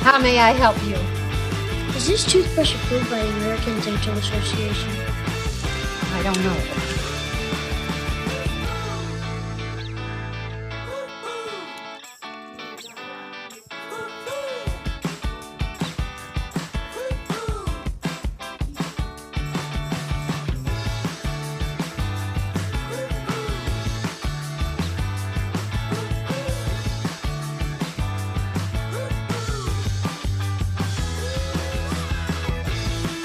How may I help you? Is this toothbrush approved by the American Dental Association? I don't know.